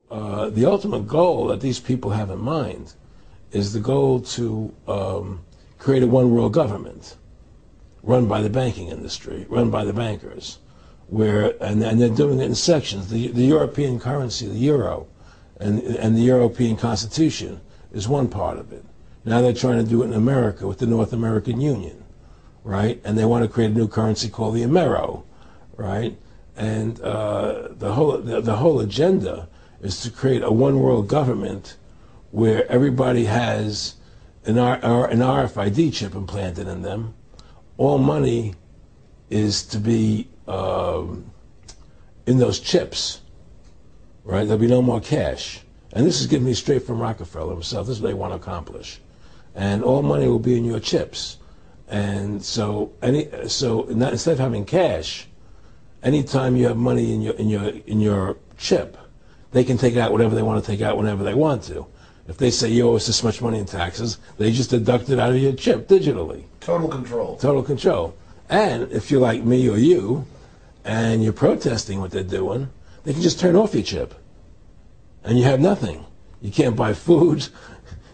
the ultimate goal that these people have in mind is the goal to create a one-world government run by the banking industry, run by the bankers, and they're doing it in sections. The European currency, the euro, and the European Constitution is one part of it. Now they're trying to do it in America with the North American Union, right? And they want to create a new currency called the Amero, right? And the whole agenda is to create a one-world government where everybody has an RFID chip implanted in them. All money is to be in those chips, right? There'll be no more cash. And this is given me straight from Rockefeller himself. This is what they want to accomplish. And all money will be in your chips. And so instead of having cash, anytime you have money in your chip, they can take out whatever they want to take out whenever they want to. If they say you owe us this much money in taxes, they just deduct it out of your chip digitally. Total control. Total control. And if you're like me or you, and you're protesting what they're doing, they can just turn off your chip. And you have nothing. You can't buy food.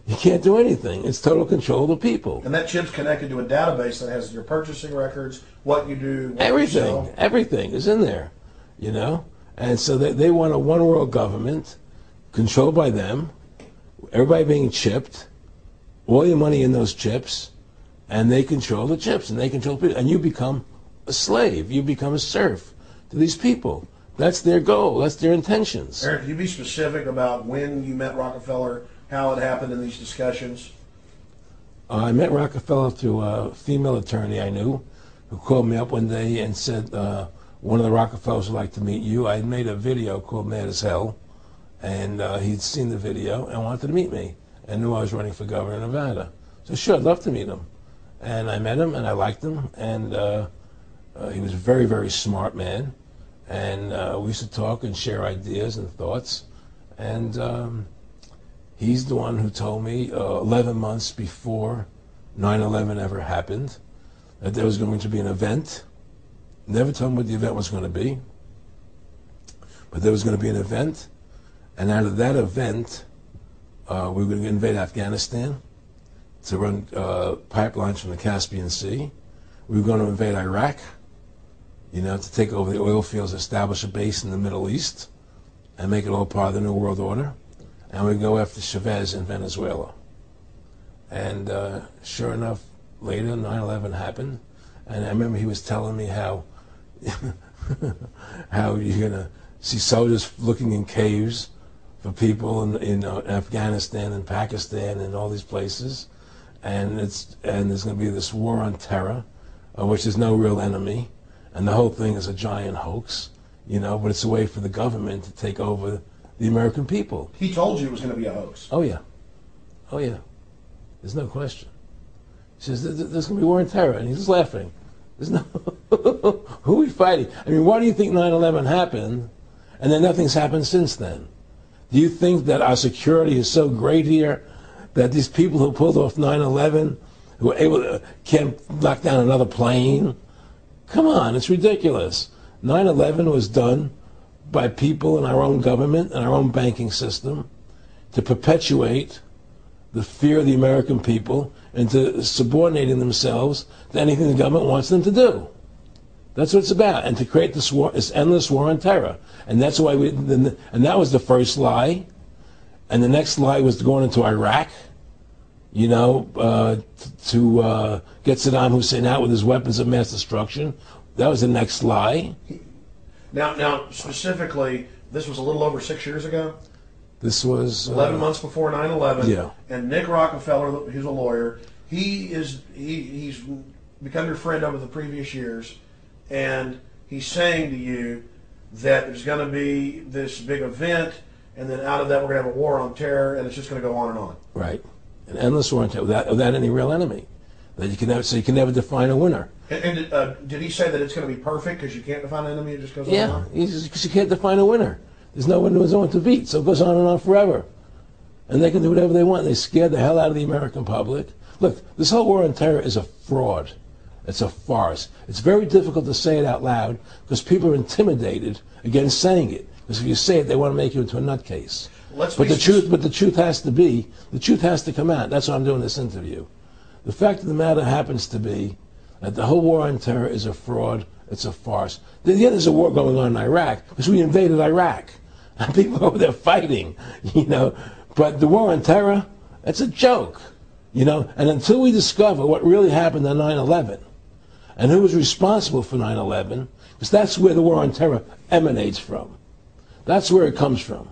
You can't do anything. It's total control of the people. And that chip's connected to a database that has your purchasing records, what you do, what everything, you sell. Everything is in there, you know? And so they want a one-world government controlled by them, everybody being chipped, all your money in those chips, and they control the chips, and they control people. And you become a slave. You become a serf to these people. That's their goal. That's their intentions. Aaron, can you be specific about when you met Rockefeller, how it happened in these discussions? I met Rockefeller through a female attorney I knew who called me up one day and said, one of the Rockefellers would like to meet you. I had made a video called Mad as Hell, and he'd seen the video and wanted to meet me and knew I was running for governor of Nevada. So sure, I'd love to meet him. And I met him, and I liked him, and he was a very, very smart man. And we used to talk and share ideas and thoughts. And he's the one who told me 11 months before 9/11 ever happened that there was going to be an event. Never told me what the event was going to be, but there was going to be an event. And out of that event, we were going to invade Afghanistan to run pipelines from the Caspian Sea. We were going to invade Iraq, you know, to take over the oil fields, establish a base in the Middle East, and make it all part of the New World Order. And we go after Chavez in Venezuela. And sure enough, later 9/11 happened, and I remember he was telling me how how you're gonna see soldiers looking in caves for people in Afghanistan and Pakistan and all these places, and there's going to be this war on terror, which is no real enemy, and the whole thing is a giant hoax, you know. But it's a way for the government to take over the American people. He told you it was going to be a hoax. Oh yeah, oh yeah. There's no question. He says there's going to be war on terror, and he's just laughing. There's no who are we fighting? I mean, why do you think 9/11 happened, and then nothing's happened since then? Do you think that our security is so great here that these people who pulled off 9/11, who were able to, can't knock down another plane? Come on, it's ridiculous. 9/11 was done by people in our own government and our own banking system to perpetuate the fear of the American people into subordinating themselves to anything the government wants them to do. That's what it's about, and to create this war, this endless war on terror. And that's why and that was the first lie. And the next lie was going into Iraq, you know, to get Saddam Hussein out with his weapons of mass destruction. That was the next lie. Now, specifically, this was a little over 6 years ago. This was 11 months before 9/11. Yeah. And Nick Rockefeller, who's a lawyer, he's become your friend over the previous years, and he's saying to you that there's going to be this big event, and then out of that we're going to have a war on terror, and it's just going to go on and on. Right, an endless war on terror without any real enemy. That you can never, so you can never define a winner. And did he say that it's going to be perfect because you can't define an enemy? It just goes on and on? Yeah, because you can't define a winner. There's no one who's on to beat, so it goes on and on forever. And they can do whatever they want. They scared the hell out of the American public. Look, this whole war on terror is a fraud. It's a farce. It's very difficult to say it out loud because people are intimidated against saying it. Because if you say it, they want to make you into a nutcase. But the truth has to come out. That's why I'm doing this interview. The fact of the matter happens to be that the whole war on terror is a fraud. It's a farce. Yeah, there's a war going on in Iraq because we invaded Iraq. And people over there fighting, you know. But the war on terror, it's a joke, you know. And until we discover what really happened on 9/11 and who was responsible for 9/11, because that's where the war on terror emanates from. That's where it comes from.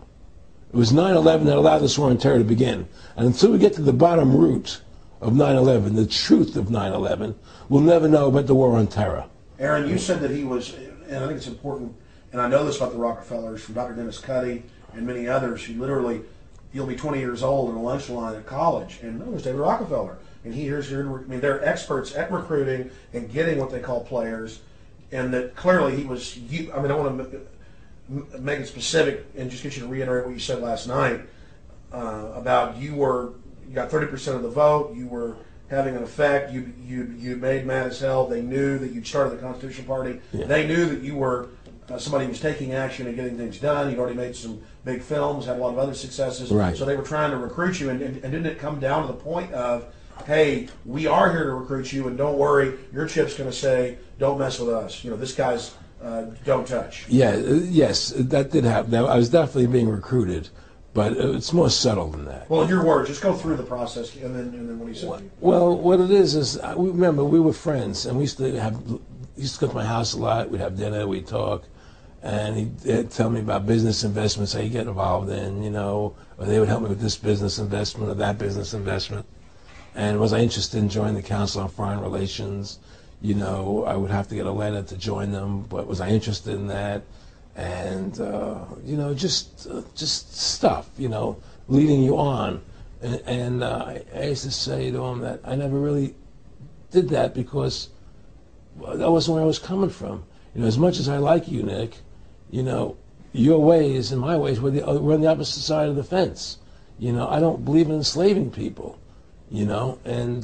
It was 9/11 that allowed this war on terror to begin. And until we get to the bottom root of 9/11, the truth of 9/11, we'll never know about the war on terror. Aaron, you said that he was, and I think it's important, and I know this about the Rockefellers from Dr. Dennis Cuddy and many others who literally, you'll be 20 years old in a lunch line at college, and no, there's David Rockefeller. And they're experts at recruiting and getting what they call players, and that clearly he was, I don't want to make it specific and just get you to reiterate what you said last night about you got 30% of the vote, you were having an effect, you made mad as hell, they knew that you'd started the Constitution Party, they knew that you were somebody who was taking action and getting things done, you'd already made some big films, had a lot of other successes, right. So they were trying to recruit you, and didn't it come down to the point of, hey, we are here to recruit you, and don't worry, your chip's going to say, don't mess with us, you know, this guy's don't touch. Yeah, yes, that did happen. I was definitely being recruited, but it's more subtle than that. Well, in your words, just go through the process, and then what he said. Well, what it is remember we were friends, and we used to come to my house a lot. We'd have dinner, we'd talk, and he'd tell me about business investments I get involved in, you know, or they would help me with this business investment or that business investment. And was I interested in joining the Council on Foreign Relations? You know, I would have to get a letter to join them, but was I interested in that? And, you know, just stuff, you know, leading you on. And I used to say to him that I never really did that because that wasn't where I was coming from. You know, as much as I like you, Nick, you know, your ways and my ways we're on the opposite side of the fence. You know, I don't believe in enslaving people, you know, and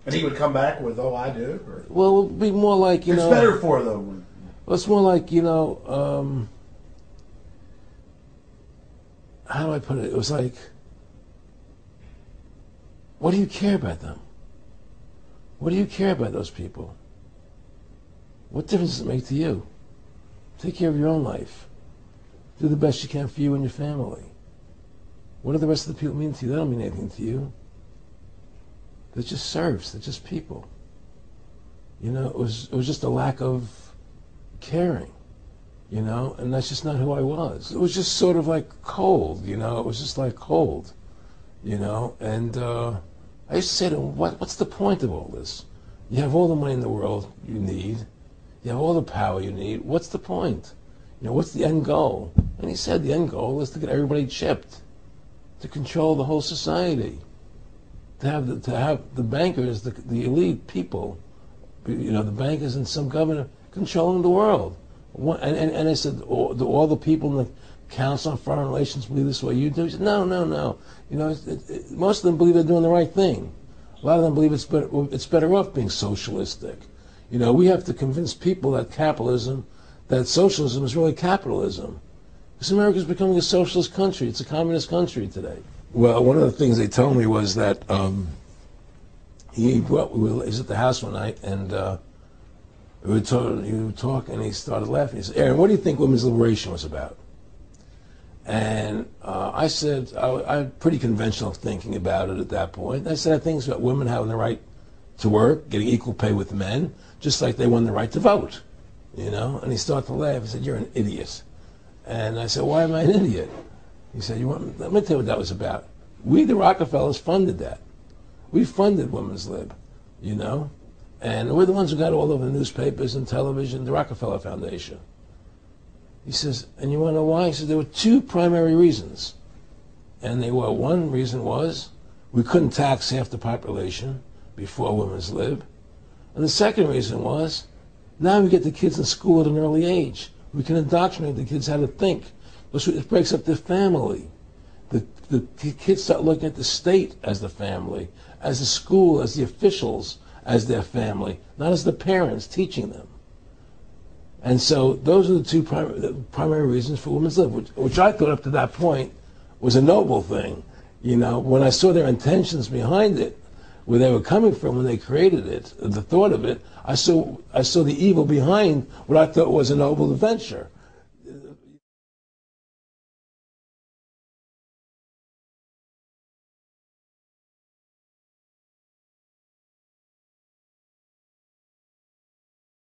he would come back with, oh, I do? Or? Well, it would be more like, you know. It's better for them. Well, it's more like, you know, how do I put it? It was like, what do you care about them? What do you care about those people? What difference does it make to you? Take care of your own life. Do the best you can for you and your family. What do the rest of the people mean to you? They don't mean anything to you. They're just serfs. They're just people. You know, it was just a lack of caring, you know, and that's just not who I was. It was just sort of like cold, you know. It was just like cold, you know. And I used to say to him, what's the point of all this? You have all the money in the world you need. You have all the power you need. What's the point? You know, what's the end goal? And he said the end goal is to get everybody chipped, to control the whole society, to have the bankers, the elite people, you know, the bankers and some governor controlling the world. And I said, all the people in the Council on Foreign Relations believe this way you do? He said, no. You know, most of them believe they're doing the right thing. A lot of them believe it's better off being socialistic. You know, we have to convince people that socialism is really capitalism. Because America is becoming a socialist country. It's a communist country today. Well, one of the things they told me was that he was at the house one night, and he would talk, and he started laughing. He said, Aaron, what do you think women's liberation was about? And I said, I had pretty conventional thinking about it at that point. I said, I think it's about women having the right to work, getting equal pay with men, just like they won the right to vote, you know? And he started to laugh. He said, you're an idiot. And I said, why am I an idiot? He said, let me tell you what that was about. We, the Rockefellers, funded that. We funded women's lib, you know? And we're the ones who got all over the newspapers and television, the Rockefeller Foundation. He says, and you want to know why? He says, there were two primary reasons. And one reason was we couldn't tax half the population before women's lib. And the second reason was, now we get the kids in school at an early age. We can indoctrinate the kids how to think. It breaks up their family. The kids start looking at the state as the family, as the school, as the officials, as their family, not as the parents teaching them. And so those are the two primary reasons for women's lib, which I thought up to that point was a noble thing. You know, when I saw their intentions behind it, where they were coming from when they created it, the thought of it, I saw the evil behind what I thought was a noble adventure.